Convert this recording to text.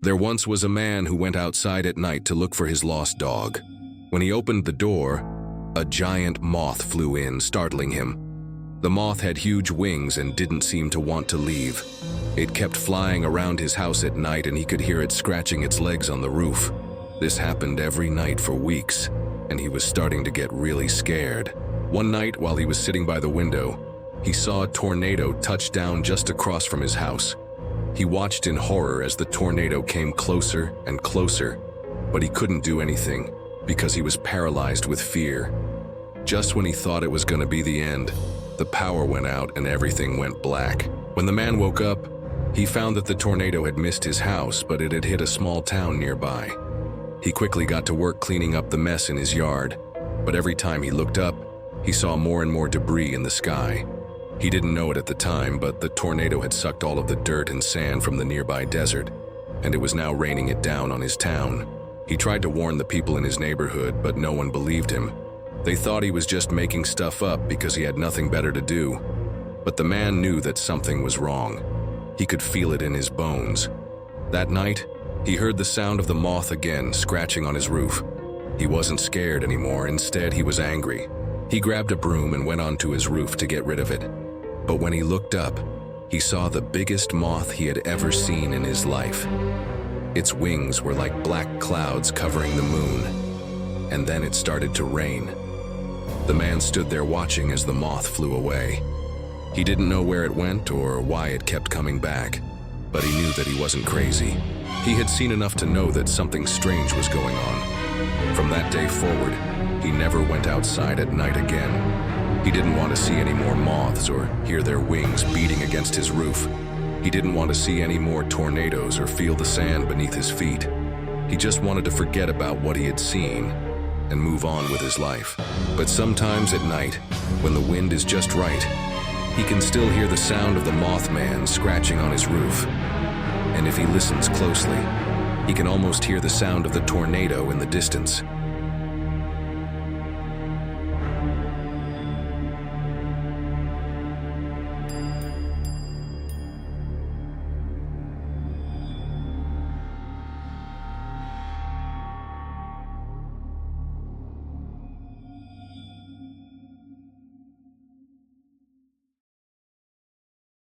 There once was a man who went outside at night to look for his lost dog. When he opened the door, a giant moth flew in, startling him. The moth had huge wings and didn't seem to want to leave. It kept flying around his house at night, and he could hear it scratching its legs on the roof. This happened every night for weeks, and he was starting to get really scared. One night, while he was sitting by the window, he saw a tornado touch down just across from his house. He watched in horror as the tornado came closer and closer, but he couldn't do anything because he was paralyzed with fear. Just when he thought it was going to be the end, the power went out and everything went black. When the man woke up, he found that the tornado had missed his house, but it had hit a small town nearby. He quickly got to work cleaning up the mess in his yard, but every time he looked up, he saw more and more debris in the sky. He didn't know it at the time, but the tornado had sucked all of the dirt and sand from the nearby desert, and it was now raining it down on his town. He tried to warn the people in his neighborhood, but no one believed him. They thought he was just making stuff up because he had nothing better to do. But the man knew that something was wrong. He could feel it in his bones. That night, he heard the sound of the moth again scratching on his roof. He wasn't scared anymore. Instead, he was angry. He grabbed a broom and went onto his roof to get rid of it. But when he looked up, he saw the biggest moth he had ever seen in his life. Its wings were like black clouds covering the moon, and then it started to rain. The man stood there watching as the moth flew away. He didn't know where it went or why it kept coming back, but he knew that he wasn't crazy. He had seen enough to know that something strange was going on. From that day forward, he never went outside at night again. He didn't want to see any more moths or hear their wings beating against his roof. He didn't want to see any more tornadoes or feel the sand beneath his feet. He just wanted to forget about what he had seen and move on with his life. But sometimes at night, when the wind is just right, he can still hear the sound of the Mothman scratching on his roof. And if he listens closely, he can almost hear the sound of the tornado in the distance.